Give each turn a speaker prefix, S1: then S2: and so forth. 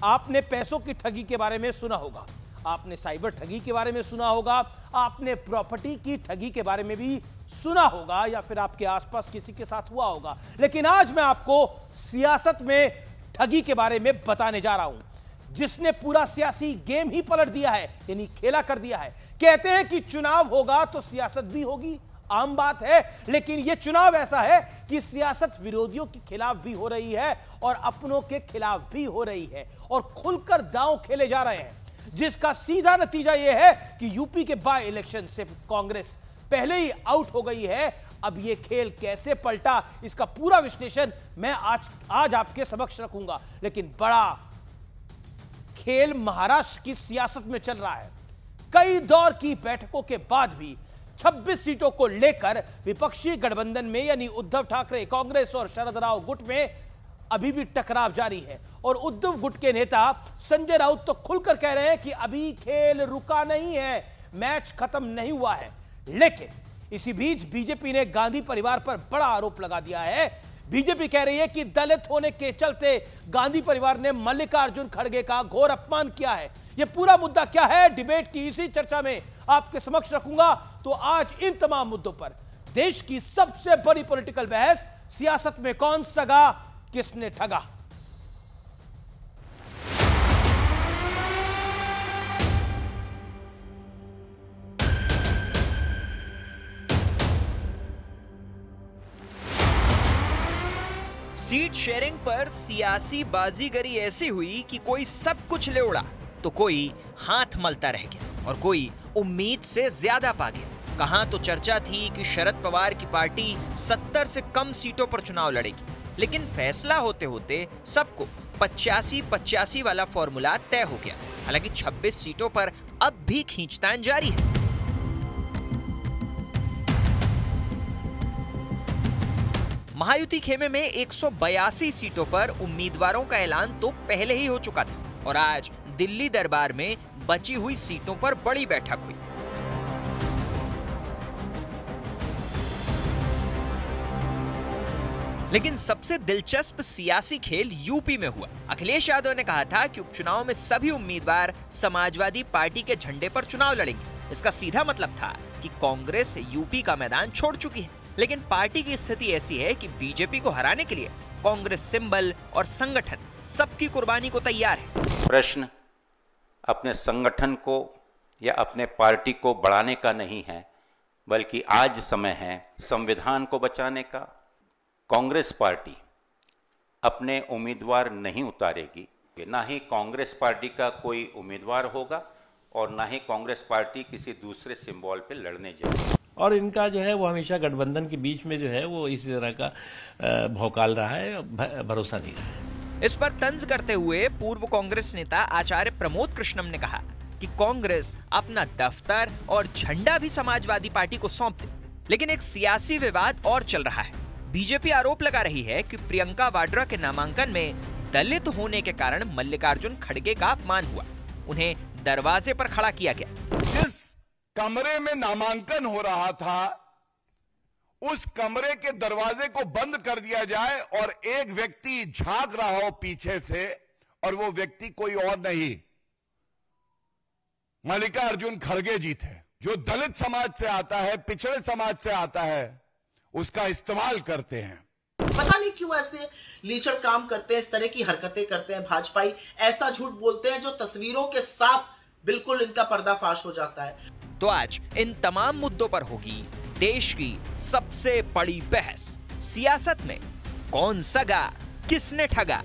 S1: आपने पैसों की ठगी के बारे में सुना होगा, आपने साइबर ठगी के बारे में सुना होगा, आपने प्रॉपर्टी की ठगी के बारे में भी सुना होगा, या फिर आपके आसपास किसी के साथ हुआ होगा। लेकिन आज मैं आपको सियासत में ठगी के बारे में बताने जा रहा हूं, जिसने पूरा सियासी गेम ही पलट दिया है, यानी खेला कर दिया है। कहते हैं कि चुनाव होगा तो सियासत भी होगी, आम बात है, लेकिन यह चुनाव ऐसा है कि सियासत विरोधियों के खिलाफ भी हो रही है और अपनों के खिलाफ भी हो रही है, और खुलकर दांव खेले जा रहे हैं, जिसका सीधा नतीजा यह है कि यूपी के बाय इलेक्शन से कांग्रेस पहले ही आउट हो गई है। अब यह खेल कैसे पलटा, इसका पूरा विश्लेषण मैं आज आपके समक्ष रखूंगा। लेकिन बड़ा खेल महाराष्ट्र की सियासत में चल रहा है। कई दौर की बैठकों के बाद भी 26 सीटों को लेकर विपक्षी गठबंधन में, यानी उद्धव ठाकरे, कांग्रेस और शरद राव गुट में अभी भी टकराव जारी है। और उद्धव गुट के नेता संजय राउत तो खुलकर कह रहे हैं कि अभी खेल रुका नहीं है, मैच खत्म नहीं हुआ है। लेकिन इसी बीच बीजेपी ने गांधी परिवार पर बड़ा आरोप लगा दिया है। बीजेपी कह रही है कि दलित होने के चलते गांधी परिवार ने मल्लिकार्जुन खड़गे का घोर अपमान किया है। यह पूरा मुद्दा क्या है, डिबेट की इसी चर्चा में आपके समक्ष रखूंगा। तो आज इन तमाम मुद्दों पर देश की सबसे बड़ी पॉलिटिकल बहस, सियासत में कौन सगा, किसने ठगा।
S2: सीट शेयरिंग पर सियासी बाजीगरी ऐसी हुई कि कोई सब कुछ ले उड़ा तो कोई हाथ मलता रह गया और कोई उम्मीद से ज्यादा पा गया। कहां तो चर्चा थी कि शरद पवार की पार्टी 70 से कम सीटों पर चुनाव लड़ेगी, लेकिन फैसला होते होते सबको 85-85 वाला फॉर्मूला तय हो गया। हालांकि 26 सीटों पर अब भी खींचतान जारी है। महायुति खेमे में 182 सीटों पर उम्मीदवारों का ऐलान तो पहले ही हो चुका था और आज दिल्ली दरबार में बची हुई सीटों पर बड़ी बैठक हुई। लेकिन सबसे दिलचस्प सियासी खेल यूपी में हुआ। अखिलेश यादव ने कहा था कि उपचुनाव में सभी उम्मीदवार समाजवादी पार्टी के झंडे पर चुनाव लड़ेंगे। इसका सीधा मतलब था कि कांग्रेस यूपी का मैदान छोड़ चुकी है। लेकिन पार्टी की स्थिति ऐसी है कि बीजेपी को हराने के लिए कांग्रेस सिंबल और संगठन सबकी कुर्बानी को तैयार है।
S3: प्रश्न अपने संगठन को या अपने पार्टी को बढ़ाने का नहीं है, बल्कि आज समय है संविधान को बचाने का। कांग्रेस पार्टी अपने उम्मीदवार नहीं उतारेगी, ना ही कांग्रेस पार्टी का कोई उम्मीदवार होगा और ना ही कांग्रेस पार्टी किसी दूसरे सिंबल पे लड़ने जाएगी।
S4: और इनका जो है वो हमेशा गठबंधन के बीच में जो है वो इसी तरह का भौकाल रहा है, भरोसा नहीं रहा है।
S2: इस पर तंज करते हुए पूर्व कांग्रेस नेता आचार्य प्रमोद कृष्णम ने कहा कि कांग्रेस अपना दफ्तर और झंडा भी समाजवादी पार्टी को सौंप दे। लेकिन एक सियासी विवाद और चल रहा है। बीजेपी आरोप लगा रही है कि प्रियंका वाड्रा के नामांकन में दलित होने के कारण मल्लिकार्जुन खड़गे का अपमान हुआ, उन्हें दरवाजे पर खड़ा किया गया।
S5: जिस कमरे में नामांकन हो रहा था उस कमरे के दरवाजे को बंद कर दिया जाए और एक व्यक्ति झांक रहा हो पीछे से, और वो व्यक्ति कोई और नहीं मल्लिकार्जुन खड़गे जी थे, जो दलित समाज से आता है, पिछड़े समाज से आता है, उसका इस्तेमाल करते हैं।
S6: पता नहीं क्यों ऐसे लीचड़ काम करते हैं, इस तरह की हरकतें करते हैं भाजपाई, ऐसा झूठ बोलते हैं जो तस्वीरों के साथ बिल्कुल इनका पर्दाफाश हो जाता है।
S2: तो आज इन तमाम मुद्दों पर होगी देश की सबसे बड़ी बहस। सियासत में कौन सगा, किसने ठगा।